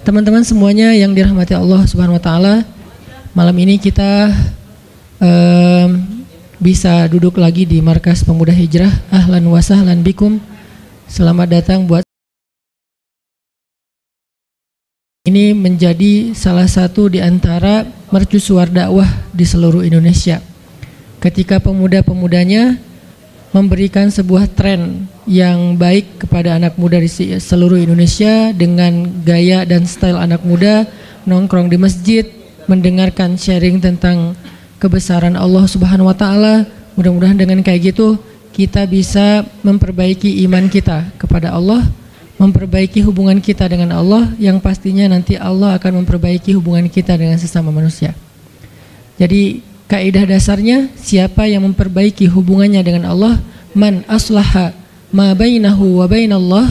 Teman-teman semuanya yang dirahmati Allah Subhanahu wa taala, malam ini kita bisa duduk lagi di Markas Pemuda Hijrah. Ahlan wa sahlan bikum. Selamat datang buat ini menjadi salah satu di antara mercusuar dakwah di seluruh Indonesia. Ketika pemuda-pemudanya memberikan sebuah tren yang baik kepada anak muda di seluruh Indonesia dengan gaya dan style anak muda, nongkrong di masjid, mendengarkan sharing tentang kebesaran Allah Subhanahu wa taala. Mudah-mudahan dengan kayak gitu kita bisa memperbaiki iman kita kepada Allah, memperbaiki hubungan kita dengan Allah, yang pastinya nanti Allah akan memperbaiki hubungan kita dengan sesama manusia. Jadi kaidah dasarnya, siapa yang memperbaiki hubungannya dengan Allah, man aslaha ma bainahu wa bainallah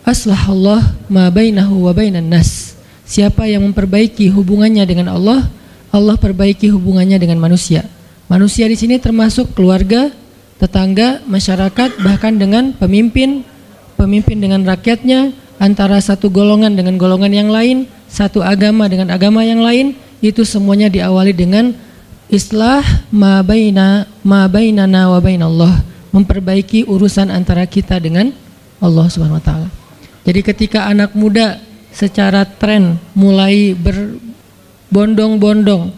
aslahallah ma bainahu wa bainan nas. Siapa yang memperbaiki hubungannya dengan Allah, Allah perbaiki hubungannya dengan manusia. Manusia di sini termasuk keluarga, tetangga, masyarakat, bahkan dengan pemimpin dengan rakyatnya, antara satu golongan dengan golongan yang lain, satu agama dengan agama yang lain. Itu semuanya diawali dengan islah ma bainana wa bainallah, memperbaiki urusan antara kita dengan Allah Subhanahu wa taala. Jadi ketika anak muda secara tren mulai berbondong-bondong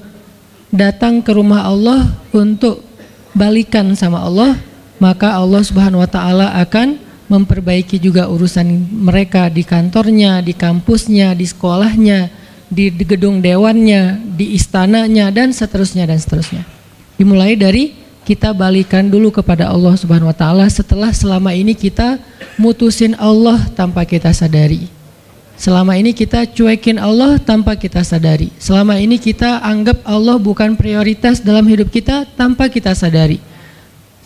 datang ke rumah Allah untuk balikan sama Allah, maka Allah Subhanahu wa taala akan memperbaiki juga urusan mereka di kantornya, di kampusnya, di sekolahnya, di gedung dewannya, di istananya, dan seterusnya dan seterusnya. Dimulai dari kita balikan dulu kepada Allah Subhanahu wa taala setelah selama ini kita mutusin Allah tanpa kita sadari. Selama ini kita cuekin Allah tanpa kita sadari. Selama ini kita anggap Allah bukan prioritas dalam hidup kita tanpa kita sadari.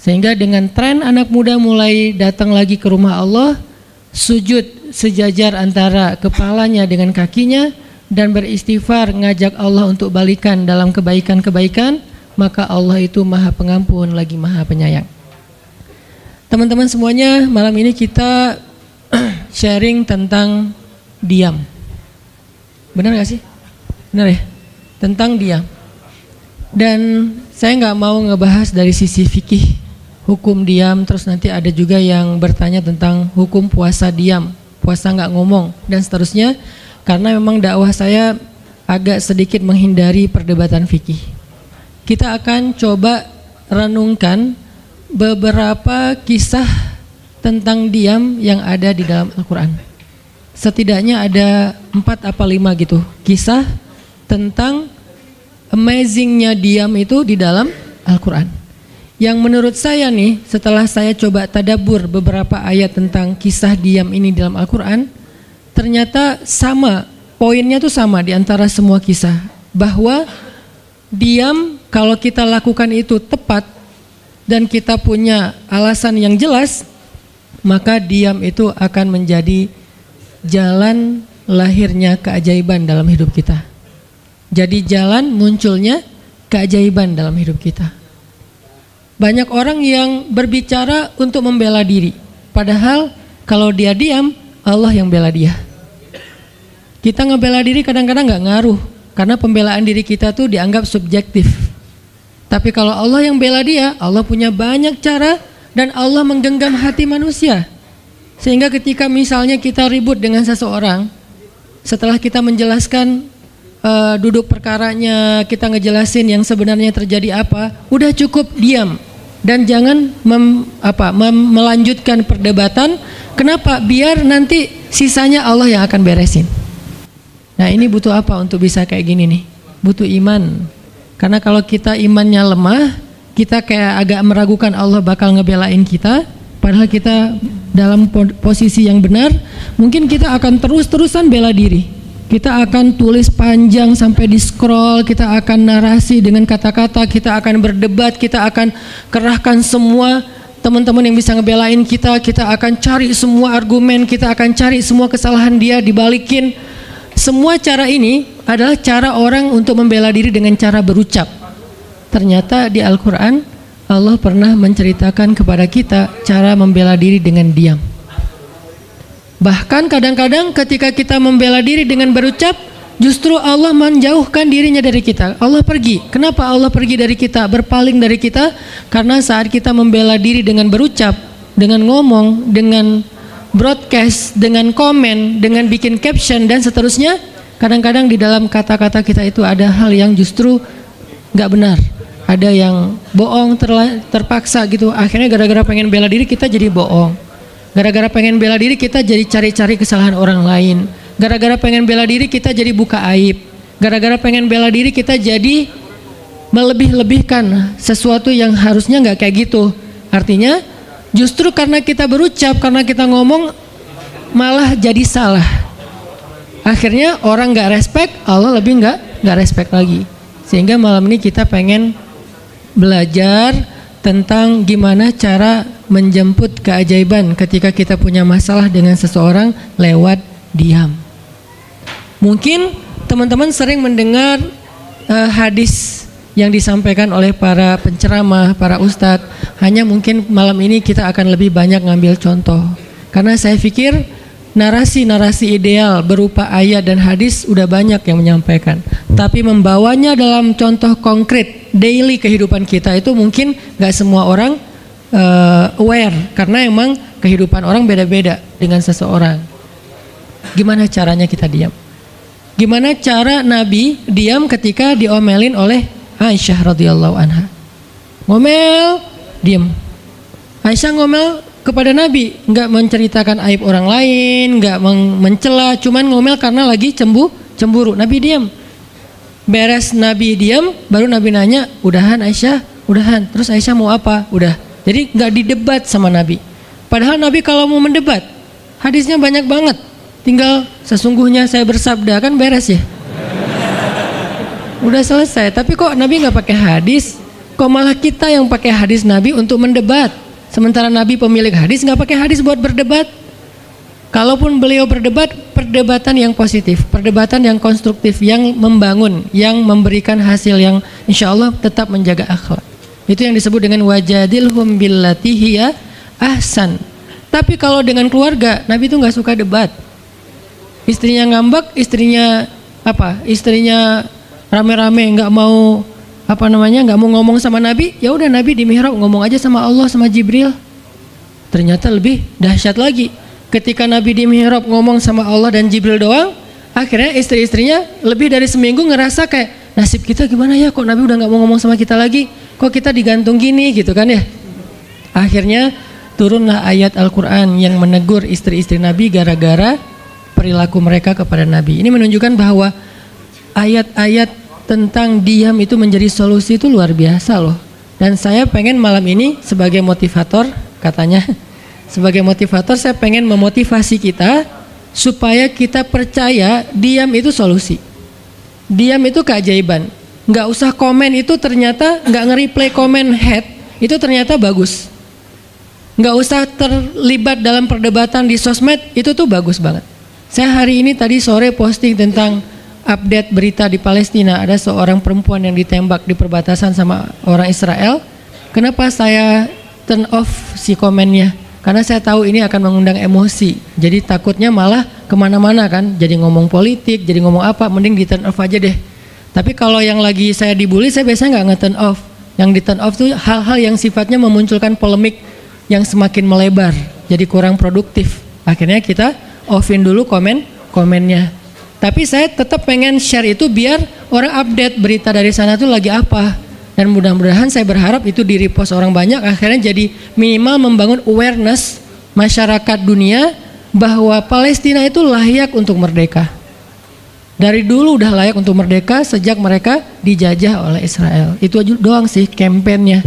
Sehingga dengan tren anak muda mulai datang lagi ke rumah Allah, sujud sejajar antara kepalanya dengan kakinya, dan beristighfar ngajak Allah untuk balikan dalam kebaikan-kebaikan, maka Allah itu Maha Pengampun lagi Maha Penyayang. Teman-teman semuanya, malam ini kita sharing tentang diam. Benar gak sih? Benar ya? Tentang diam. Dan saya nggak mau ngebahas dari sisi fikih hukum diam, terus nanti ada juga yang bertanya tentang hukum puasa diam, puasa nggak ngomong, dan seterusnya. Karena memang dakwah saya agak sedikit menghindari perdebatan fikih. Kita akan coba renungkan beberapa kisah tentang diam yang ada di dalam Al-Quran. Setidaknya ada 4 apa 5 gitu kisah tentang amazingnya diam itu di dalam Al-Quran. Yang menurut saya nih, setelah saya coba tadabbur beberapa ayat tentang kisah diam ini dalam Al-Quran, ternyata sama, poinnya tuh sama di antara semua kisah, bahwa diam kalau kita lakukan itu tepat dan kita punya alasan yang jelas, maka diam itu akan menjadi jalan lahirnya keajaiban dalam hidup kita. Jadi jalan munculnya keajaiban dalam hidup kita. Banyak orang yang berbicara untuk membela diri, padahal kalau dia diam, Allah yang bela dia. Kita ngebela diri kadang-kadang nggak ngaruh, karena pembelaan diri kita tuh dianggap subjektif. Tapi kalau Allah yang bela dia, Allah punya banyak cara, dan Allah menggenggam hati manusia. Sehingga ketika misalnya kita ribut dengan seseorang, setelah kita menjelaskan duduk perkaranya, kita ngejelasin yang sebenarnya terjadi apa, udah cukup diam. Dan jangan melanjutkan perdebatan. Kenapa? Biar nanti sisanya Allah yang akan beresin. Nah, ini butuh apa untuk bisa kayak gini nih? Butuh iman. Karena kalau kita imannya lemah, kita kayak agak meragukan Allah bakal ngebelain kita, padahal kita dalam posisi yang benar, mungkin kita akan terus-terusan bela diri. Kita akan tulis panjang sampai di scroll, kita akan narasi dengan kata-kata, kita akan berdebat, kita akan kerahkan semua teman-teman yang bisa ngebelain kita, kita akan cari semua argumen, kita akan cari semua kesalahan dia dibalikin. Semua cara ini adalah cara orang untuk membela diri dengan cara berucap. Ternyata di Al-Quran Allah pernah menceritakan kepada kita cara membela diri dengan diam. Bahkan kadang-kadang ketika kita membela diri dengan berucap, justru Allah menjauhkan dirinya dari kita. Allah pergi. Kenapa Allah pergi dari kita, berpaling dari kita? Karena saat kita membela diri dengan berucap, dengan ngomong, dengan broadcast, dengan komen, dengan bikin caption dan seterusnya, kadang-kadang di dalam kata-kata kita itu ada hal yang justru nggak benar. Ada yang bohong, terpaksa gitu. Akhirnya gara-gara pengen bela diri kita jadi bohong. Gara-gara pengen bela diri kita jadi cari-cari kesalahan orang lain. Gara-gara pengen bela diri kita jadi buka aib. Gara-gara pengen bela diri kita jadi melebih-lebihkan sesuatu yang harusnya nggak kayak gitu. Artinya justru karena kita berucap, karena kita ngomong malah jadi salah. Akhirnya orang nggak respect, Allah lebih nggak respect lagi. Sehingga malam ini kita pengen belajar tentang gimana cara menjemput keajaiban ketika kita punya masalah dengan seseorang lewat diam. Mungkin teman-teman sering mendengar hadis yang disampaikan oleh para penceramah, para ustadz. Hanya mungkin malam ini kita akan lebih banyak ngambil contoh. Karena saya pikir narasi-narasi ideal berupa ayat dan hadis udah banyak yang menyampaikan. Tapi membawanya dalam contoh konkret daily kehidupan kita itu mungkin gak semua orang aware. Karena emang kehidupan orang beda-beda dengan seseorang. Gimana caranya kita diam? Gimana cara Nabi diam ketika diomelin oleh Aisyah radhiyallahu anha? Ngomel, diam. Aisyah ngomel kepada Nabi, nggak menceritakan aib orang lain, nggak mencela, cuman ngomel karena lagi cemburu. Nabi diam. Beres Nabi diam, baru Nabi nanya, udahan Aisyah? Udahan. Terus Aisyah mau apa? Udah. Jadi nggak didebat sama Nabi. Padahal Nabi kalau mau mendebat, hadisnya banyak banget. Tinggal sesungguhnya saya bersabda, kan beres ya. Udah selesai. Tapi kok Nabi nggak pakai hadis? Kok malah kita yang pakai hadis Nabi untuk mendebat? Sementara Nabi pemilik hadis nggak pakai hadis buat berdebat. Kalaupun beliau berdebat, perdebatan yang positif, perdebatan yang konstruktif, yang membangun, yang memberikan hasil yang insya Allah tetap menjaga akhlak. Itu yang disebut dengan wajadilhum billati hiya ahsan. Tapi kalau dengan keluarga, Nabi itu nggak suka debat. Istrinya ngambek, istrinya rame-rame nggak mau nggak mau ngomong sama Nabi, ya udah Nabi di mihrab ngomong aja sama Allah sama Jibril. Ternyata lebih dahsyat lagi. Ketika Nabi di mihrab ngomong sama Allah dan Jibril doang, akhirnya istri-istrinya lebih dari seminggu ngerasa kayak nasib kita gimana ya, kok Nabi udah nggak mau ngomong sama kita lagi, kok kita digantung gini gitu kan ya. Akhirnya turunlah ayat Al-Quran yang menegur istri-istri Nabi gara-gara perilaku mereka kepada Nabi. Ini menunjukkan bahwa ayat-ayat tentang diam itu menjadi solusi itu luar biasa loh. Dan saya pengen malam ini sebagai motivator, katanya sebagai motivator saya pengen memotivasi kita supaya kita percaya diam itu solusi. Diam itu keajaiban. Nggak usah komen itu ternyata, nggak nge-reply komen head itu ternyata bagus. Nggak usah terlibat dalam perdebatan di sosmed, itu tuh bagus banget. Saya hari ini tadi sore posting tentang update berita di Palestina. Ada seorang perempuan yang ditembak di perbatasan sama orang Israel. Kenapa saya turn off si komennya? Karena saya tahu ini akan mengundang emosi. Jadi takutnya malah kemana-mana kan. Jadi ngomong politik, jadi ngomong apa, mending di turn off aja deh. Tapi kalau yang lagi saya dibully, saya biasanya nggak nge-turn off. Yang di turn off tuh hal-hal yang sifatnya memunculkan polemik yang semakin melebar. Jadi kurang produktif. Akhirnya kita offin dulu komennya. Tapi saya tetap pengen share itu biar orang update berita dari sana tuh lagi apa. Dan mudah-mudahan saya berharap itu di repost orang banyak, akhirnya jadi minimal membangun awareness masyarakat dunia bahwa Palestina itu layak untuk merdeka. Dari dulu udah layak untuk merdeka sejak mereka dijajah oleh Israel. Itu aja doang sih kampanyenya.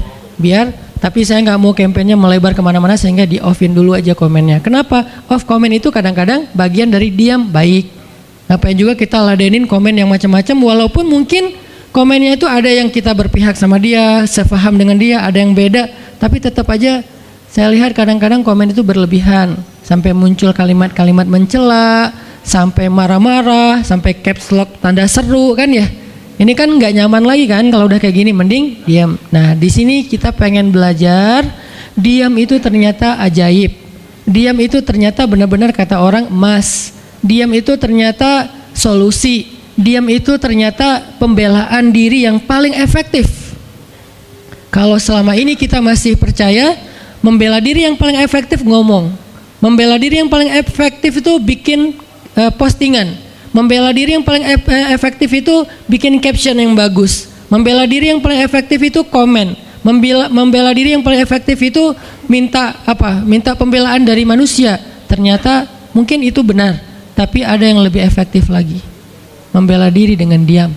Tapi saya nggak mau kampanyenya melebar kemana-mana sehingga di offin dulu aja komennya. Kenapa? Off komen itu kadang-kadang bagian dari diam baik. Ngapain juga kita ladenin komen yang macam-macam, walaupun mungkin komennya itu ada yang kita berpihak sama dia, sepaham dengan dia, ada yang beda, tapi tetap aja saya lihat kadang-kadang komen itu berlebihan, sampai muncul kalimat-kalimat mencela, sampai marah-marah, sampai caps lock tanda seru kan ya. Ini kan nggak nyaman lagi kan kalau udah kayak gini, mending diam. Nah di sini kita pengen belajar diam itu ternyata ajaib. Diam itu ternyata benar-benar kata orang emas. Diam itu ternyata solusi. Diam itu ternyata pembelaan diri yang paling efektif. Kalau selama ini kita masih percaya membela diri yang paling efektif ngomong. Membela diri yang paling efektif itu bikin postingan. Membela diri yang paling efektif itu bikin caption yang bagus. Membela diri yang paling efektif itu komen. Membela diri yang paling efektif itu minta pembelaan dari manusia. Ternyata mungkin itu benar, tapi ada yang lebih efektif lagi. Membela diri dengan diam.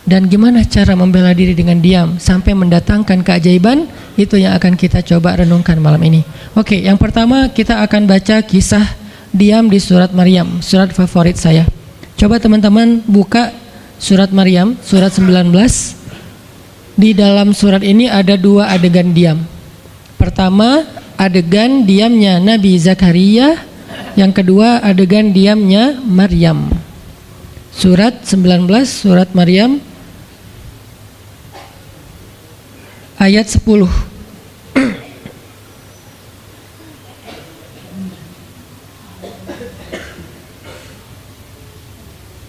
Dan gimana cara membela diri dengan diam sampai mendatangkan keajaiban, itu yang akan kita coba renungkan malam ini. Oke, yang pertama kita akan baca kisah diam di surat Maryam, surat favorit saya. Coba teman-teman buka surat Maryam, surat 19. Di dalam surat ini ada 2 adegan diam. Pertama, adegan diamnya Nabi Zakaria. Yang kedua, adegan diamnya Maryam. Surat 19, surat Maryam, ayat 10.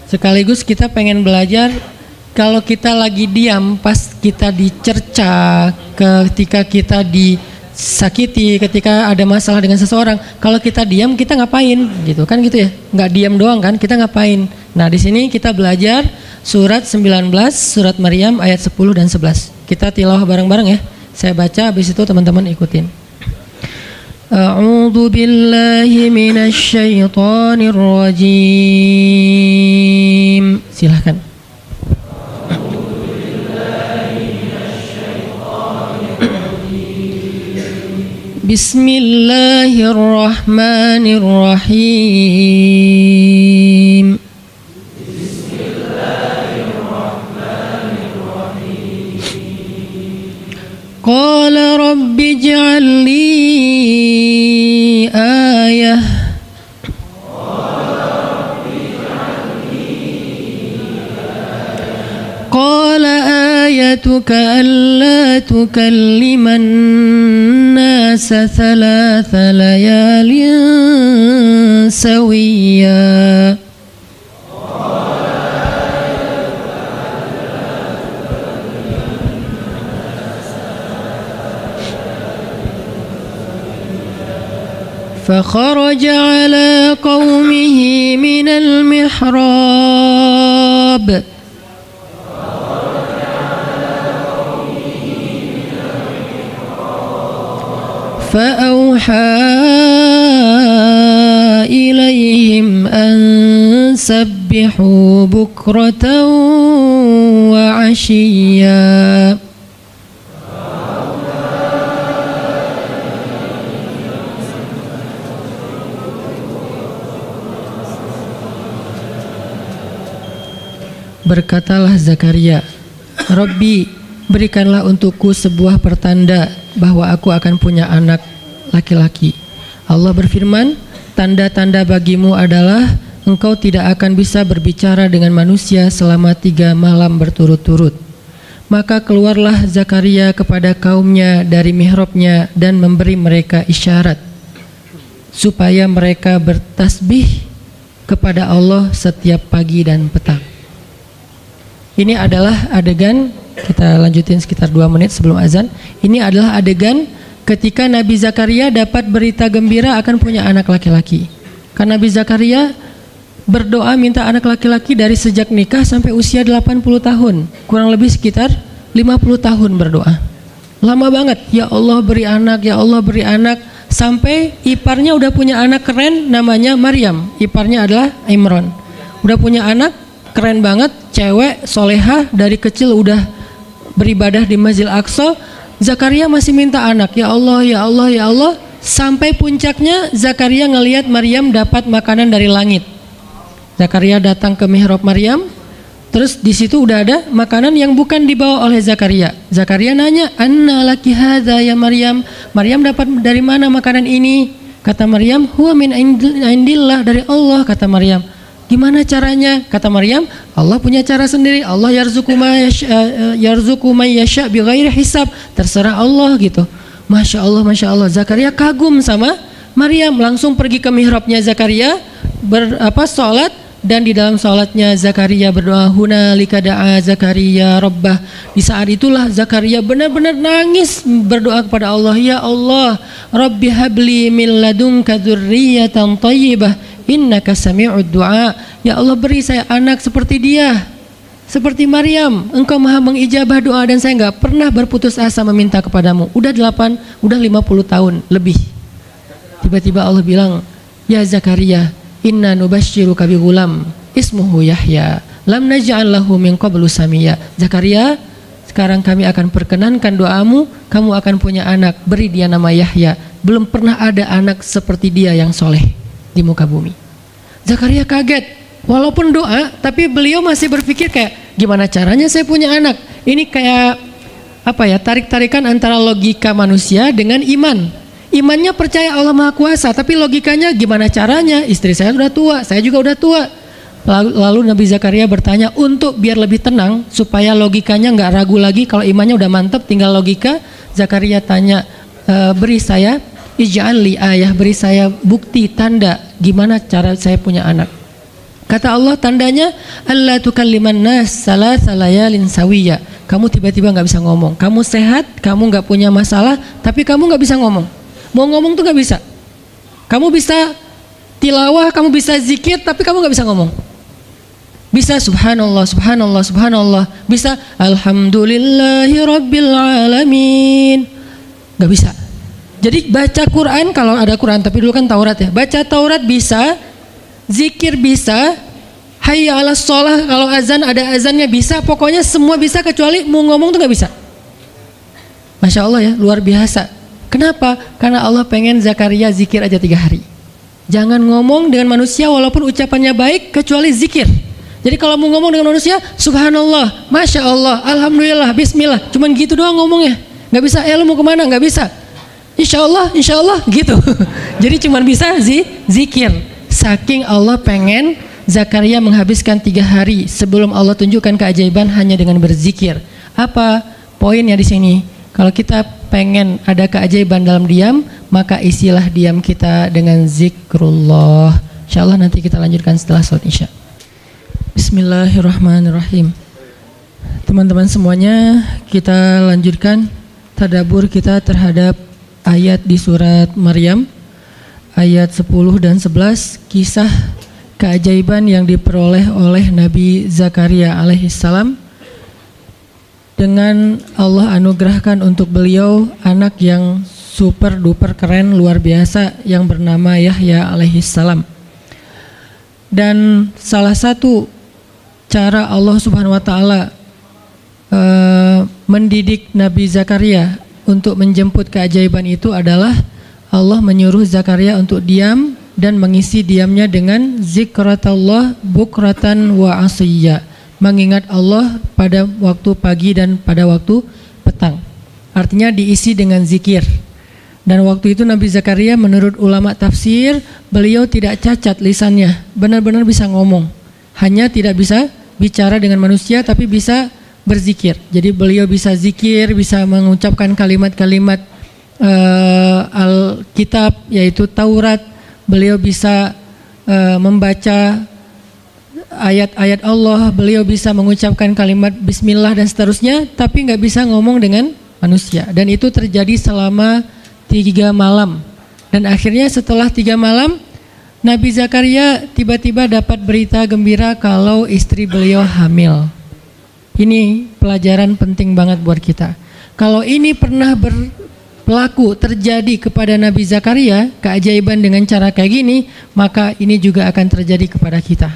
Sekaligus kita pengen belajar, kalau kita lagi diam pas kita dicerca, ketika kita disakiti, ketika ada masalah dengan seseorang, kalau kita diam kita ngapain gitu kan, gitu ya, nggak diam doang kan, kita ngapain. Nah di sini kita belajar surat 19, surat Maryam ayat 10 dan 11. Kita tilawah bareng-bareng ya, saya baca, habis itu teman-teman ikutin. A'udzu billahi minasy syaithanir rajim. Silahkan. Bismillahirrahmanirrahim. Qala rabbi ij'al li ayah. Qala ayatuka alla tukalliman nasa thalatha layalin sawiyya. فخرج على قومه من المحراب فأوحى إليهم أن سبحوا بكرة وعشيا. Berkatalah Zakaria, Rabbi, berikanlah untukku sebuah pertanda bahwa aku akan punya anak laki-laki. Allah berfirman, tanda-tanda bagimu adalah engkau tidak akan bisa berbicara dengan manusia selama 3 malam berturut-turut. Maka keluarlah Zakaria kepada kaumnya dari mihrabnya dan memberi mereka isyarat supaya mereka bertasbih kepada Allah setiap pagi dan petang. Ini adalah adegan, kita lanjutin sekitar 2 menit sebelum azan. Ini adalah adegan ketika Nabi Zakaria dapat berita gembira akan punya anak laki-laki. Karena Nabi Zakaria berdoa minta anak laki-laki dari sejak nikah sampai usia 80 tahun. Kurang lebih sekitar 50 tahun berdoa. Lama banget, ya Allah beri anak, ya Allah beri anak. Sampai iparnya udah punya anak keren namanya Maryam. Iparnya adalah Imran. Udah punya anak keren banget, cewek, solehah, dari kecil udah beribadah di Masjid Aqsa. Zakaria masih minta anak, ya Allah, ya Allah, ya Allah. Sampai puncaknya Zakaria ngelihat Maryam dapat makanan dari langit. Zakaria datang ke mihrab Maryam, terus di situ udah ada makanan yang bukan dibawa oleh Zakaria. Zakaria nanya, anna laki hadza ya Maryam? Maryam dapat dari mana makanan ini? Kata Maryam, huwa min indillah, dari Allah. Kata Maryam, gimana caranya? Kata Maryam, Allah punya cara sendiri. Allah yarzuqu may yasha bighairi hisab. Terserah Allah gitu. Masya Allah, Masya Allah. Zakaria kagum sama Maryam langsung pergi ke mihrabnya Zakaria, sholat, dan di dalam sholatnya Zakaria berdoa, hunalika da'a Zakaria rabbah. Di saat itulah Zakaria benar-benar nangis berdoa kepada Allah, ya Allah, Rabbi habli min ladunka dzurriyyatan thayyibah innaka sami'ud du'a. Ya Allah, beri saya anak seperti dia, seperti Maryam, engkau maha mengijabah doa dan saya enggak pernah berputus asa meminta kepadamu. Udah 50 tahun lebih. Tiba-tiba Allah bilang, ya Zakaria, inna nubasyiruka bi ghulam ismuhu Yahya lam naj'al lahu min qablu samia. Zakaria, sekarang kami akan perkenankan doamu, kamu akan punya anak, beri dia nama Yahya. Belum pernah ada anak seperti dia yang soleh di muka bumi. Zakaria kaget, walaupun doa, tapi beliau masih berpikir kayak, gimana caranya saya punya anak? Ini kayak tarik-tarikan antara logika manusia dengan iman. Imannya percaya Allah Maha Kuasa, tapi logikanya gimana caranya? Istri saya sudah tua, saya juga udah tua. Lalu Nabi Zakaria bertanya untuk biar lebih tenang, supaya logikanya nggak ragu lagi. Kalau imannya udah mantap, tinggal logika. Zakaria tanya, beri saya ij'al li ayah, beri saya bukti tanda gimana cara saya punya anak. Kata Allah, tandanya alla tukalliman nas salasa layalin sawiya. Kamu tiba-tiba nggak bisa ngomong. Kamu sehat, kamu nggak punya masalah, tapi kamu nggak bisa ngomong. Mau ngomong tuh nggak bisa. Kamu bisa tilawah, kamu bisa zikir, tapi kamu nggak bisa ngomong. Bisa subhanallah, subhanallah, subhanallah. Bisa alhamdulillahi rabbil alamin. Nggak bisa. Jadi baca Quran, kalau ada Quran, tapi dulu kan Taurat ya. Baca Taurat bisa, zikir bisa, hayya ala sholah, kalau azan ada azannya bisa, pokoknya semua bisa kecuali mau ngomong tuh nggak bisa. Masya Allah ya, luar biasa. Kenapa? Karena Allah pengen Zakaria zikir aja 3 hari. Jangan ngomong dengan manusia walaupun ucapannya baik, kecuali zikir. Jadi kalau mau ngomong dengan manusia, subhanallah, masya Allah, alhamdulillah, bismillah, cuman gitu doang ngomongnya. Nggak bisa, lu mau kemana? Nggak bisa. Insya Allah, gitu. Jadi cuman bisa zikir. Saking Allah pengen Zakaria menghabiskan 3 hari sebelum Allah tunjukkan keajaiban hanya dengan berzikir. Apa poinnya di sini? Kalau kita pengen ada keajaiban dalam diam, maka isilah diam kita dengan zikrullah. Insyaallah nanti kita lanjutkan setelah sholat isya. Bismillahirrahmanirrahim. Teman-teman semuanya, kita lanjutkan tadabbur kita terhadap ayat di surat Maryam, ayat 10 dan 11, kisah keajaiban yang diperoleh oleh Nabi Zakaria alaihissalam dengan Allah anugerahkan untuk beliau anak yang super duper keren luar biasa yang bernama Yahya alaihissalam. Dan salah satu cara Allah Subhanahu wa taala mendidik Nabi Zakaria untuk menjemput keajaiban itu adalah Allah menyuruh Zakaria untuk diam dan mengisi diamnya dengan zikratullah bukratan wa asiyya, mengingat Allah pada waktu pagi dan pada waktu petang. Artinya diisi dengan zikir. Dan waktu itu Nabi Zakaria menurut ulama tafsir, beliau tidak cacat lisannya, benar-benar bisa ngomong. Hanya tidak bisa bicara dengan manusia, tapi bisa berzikir. Jadi beliau bisa zikir, bisa mengucapkan kalimat-kalimat Alkitab, yaitu Taurat. Beliau bisa membaca ayat-ayat Allah, beliau bisa mengucapkan kalimat bismillah dan seterusnya, tapi nggak bisa ngomong dengan manusia. Dan itu terjadi selama 3 malam. Dan akhirnya setelah 3 malam, Nabi Zakaria tiba-tiba dapat berita gembira kalau istri beliau hamil. Ini pelajaran penting banget buat kita. Kalau ini pernah berlaku terjadi kepada Nabi Zakaria, keajaiban dengan cara kayak gini, maka ini juga akan terjadi kepada kita.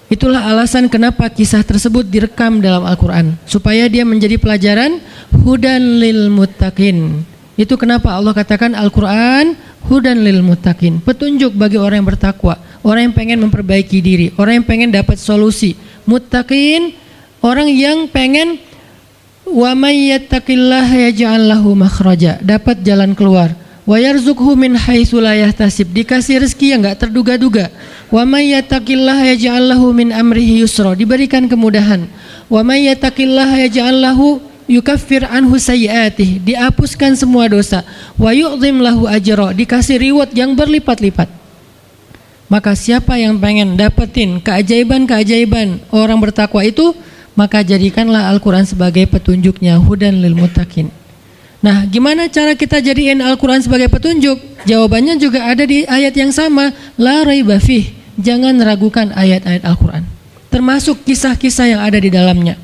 Itulah alasan kenapa kisah tersebut direkam dalam Al-Quran, supaya dia menjadi pelajaran hudan lil muttaqin. Itu kenapa Allah katakan Al-Quran hudan lil muttaqin, petunjuk bagi orang yang bertakwa, orang yang pengen memperbaiki diri, orang yang pengen dapat solusi. Muttaqin, orang yang pengen wa may yattaqillaha yaj'al lahu makhraja, dapat jalan keluar. Wa yarzuqhu min haitsu la yahtasib, dikasih rezeki yang enggak terduga-duga. Wa may yattaqillaha yaj'al lahu min amrihi yusra, diberikan kemudahan. Wa may yattaqillaha yaj'al lahu yukaffir anhu sayyi'atih, dihapuskan semua dosa, wa yu'zim lahu ajra, dikasih reward yang berlipat-lipat. Maka siapa yang pengen dapetin keajaiban-keajaiban orang bertakwa itu, maka jadikanlah Al-Quran sebagai petunjuknya, hudan lil muttaqin. Nah, gimana cara kita jadiin Al-Quran sebagai petunjuk? Jawabannya juga ada di ayat yang sama, la raiba fih, jangan ragukan ayat-ayat Al-Quran, termasuk kisah-kisah yang ada di dalamnya.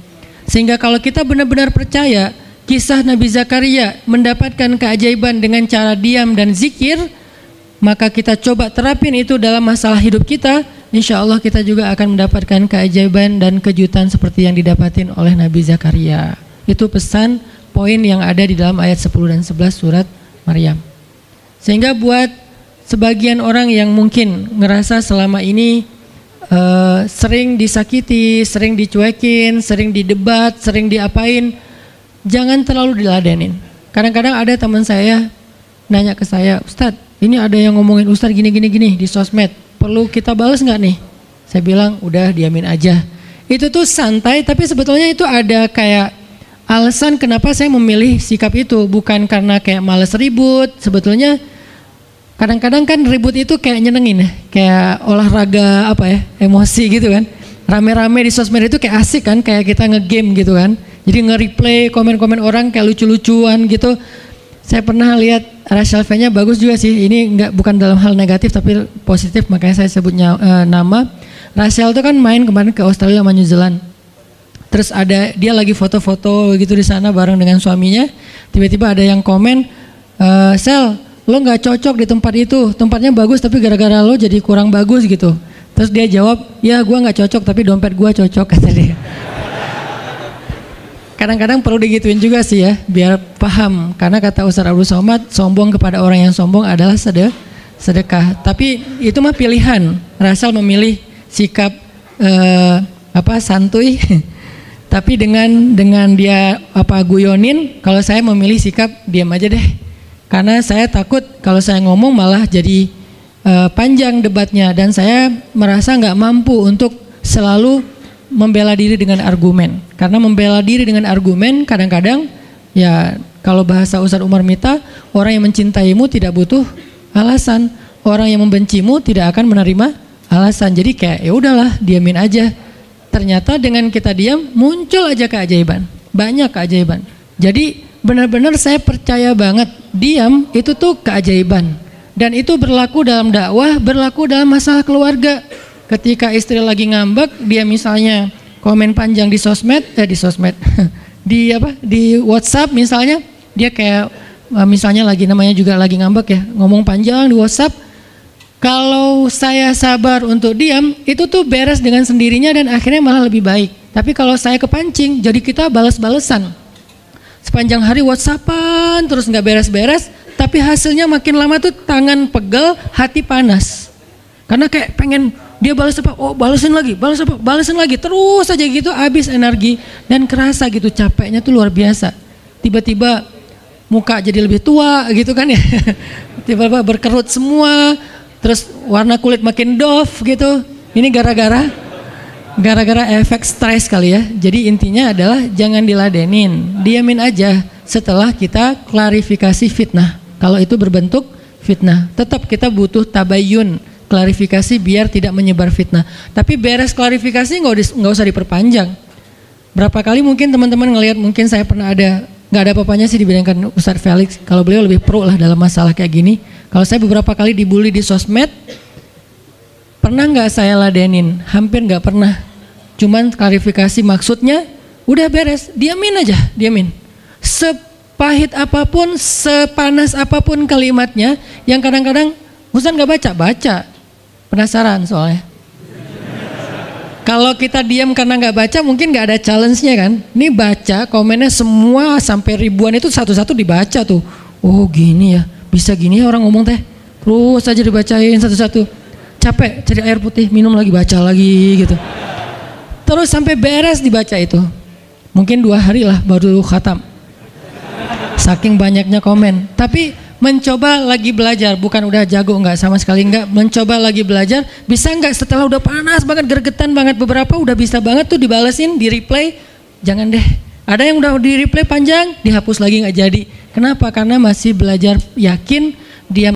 Sehingga kalau kita benar-benar percaya kisah Nabi Zakaria mendapatkan keajaiban dengan cara diam dan zikir, maka kita coba terapin itu dalam masalah hidup kita, insya Allah kita juga akan mendapatkan keajaiban dan kejutan seperti yang didapatin oleh Nabi Zakaria. Itu pesan poin yang ada di dalam ayat 10 dan 11 surat Maryam. Sehingga buat sebagian orang yang mungkin ngerasa selama ini sering disakiti, sering dicuekin, sering didebat, sering diapain, jangan terlalu diladenin. Kadang-kadang ada teman saya nanya ke saya, Ustadz, ini ada yang ngomongin Ustadz gini di sosmed, perlu kita balas nggak nih? Saya bilang udah diamin aja. Itu tuh santai, tapi sebetulnya itu ada kayak alasan kenapa saya memilih sikap itu, bukan karena kayak males ribut. Sebetulnya kadang-kadang kan ribut itu kayak nyenengin ya, kayak olahraga apa ya, emosi gitu kan. Rame-rame di sosmed itu kayak asik kan, kayak kita ngegame gitu kan. Jadi nge-replay komen-komen orang kayak lucu-lucuan gitu. Saya pernah lihat racial fan-nya bagus juga sih. Ini bukan dalam hal negatif tapi positif, makanya saya sebutnya nama. Rachel itu kan main kemarin ke Australia sama New Zealand. Terus ada dia lagi foto-foto gitu di sana bareng dengan suaminya. Tiba-tiba ada yang komen, Sel, lo nggak cocok di tempat itu. Tempatnya bagus tapi gara-gara lo jadi kurang bagus gitu. Terus dia jawab, ya gue nggak cocok tapi dompet gue cocok, kata dia. Kadang-kadang perlu digituin juga sih ya, biar paham. Karena kata Ustaz Abdul Somad, sombong kepada orang yang sombong adalah sedekah. Tapi itu mah pilihan. Rachel memilih sikap santuy. Tapi dengan dia guyonin, kalau saya memilih sikap diam aja deh. Karena saya takut kalau saya ngomong malah jadi panjang debatnya, dan saya merasa nggak mampu untuk selalu membela diri dengan argumen. Karena membela diri dengan argumen kadang-kadang ya, kalau bahasa Ustaz Umar Mita, orang yang mencintaimu tidak butuh alasan, orang yang membencimu tidak akan menerima alasan. Jadi kayak ya udahlah, diamin aja. Ternyata dengan kita diam muncul aja keajaiban, banyak keajaiban. Jadi benar-benar saya percaya banget diam itu tuh keajaiban, dan itu berlaku dalam dakwah, berlaku dalam masalah keluarga. Ketika istri lagi ngambek, dia misalnya komen panjang di sosmed, di WhatsApp misalnya, dia kayak misalnya namanya juga lagi ngambek ya, ngomong panjang di WhatsApp. Kalau saya sabar untuk diam, itu tuh beres dengan sendirinya dan akhirnya malah lebih baik. Tapi kalau saya kepancing, jadi kita balas-balesan. Sepanjang hari WhatsAppan terus nggak beres-beres, tapi hasilnya makin lama tuh tangan pegel, hati panas. Karena kayak pengen dia balas apa, oh balesin lagi, balesin lagi, terus aja gitu, habis energi dan kerasa gitu capeknya tuh luar biasa. Tiba-tiba muka jadi lebih tua gitu kan ya, tiba-tiba berkerut semua. Terus warna kulit makin doff gitu. Ini gara-gara efek stres kali ya. Jadi intinya adalah jangan diladenin, diamin aja setelah kita klarifikasi fitnah. Kalau itu berbentuk fitnah, tetap kita butuh tabayun, klarifikasi biar tidak menyebar fitnah. Tapi beres klarifikasi nggak usah diperpanjang. Berapa kali mungkin teman-teman ngelihat, mungkin saya pernah nggak ada apa-apanya sih dibandingkan Ustadz Felix. Kalau beliau lebih pro lah dalam masalah kayak gini. Kalau saya beberapa kali dibully di sosmed, pernah nggak saya ladenin? Hampir nggak pernah. Cuman klarifikasi maksudnya, udah beres, diamin aja, diamin. Sepahit apapun, sepanas apapun kalimatnya, yang kadang-kadang Ustaz nggak baca. Penasaran soalnya. Kalau kita diam karena nggak baca, mungkin nggak ada challenge-nya kan? Ini baca, komennya semua sampai ribuan itu satu-satu dibaca tuh. Oh gini ya. Bisa gini ya orang ngomong teh, terus aja dibacain satu-satu. Capek, cari air putih, minum lagi, baca lagi gitu. Terus sampai beres dibaca itu. Mungkin 2 hari lah baru khatam. Saking banyaknya komen. Tapi mencoba lagi belajar, bukan udah jago enggak, sama sekali enggak. Mencoba lagi belajar, bisa enggak setelah udah panas banget, gergetan banget, beberapa udah bisa banget tuh dibalesin, di replay. Jangan deh, Ada yang udah di replay panjang, dihapus lagi nggak jadi. Kenapa? Karena masih belajar yakin dia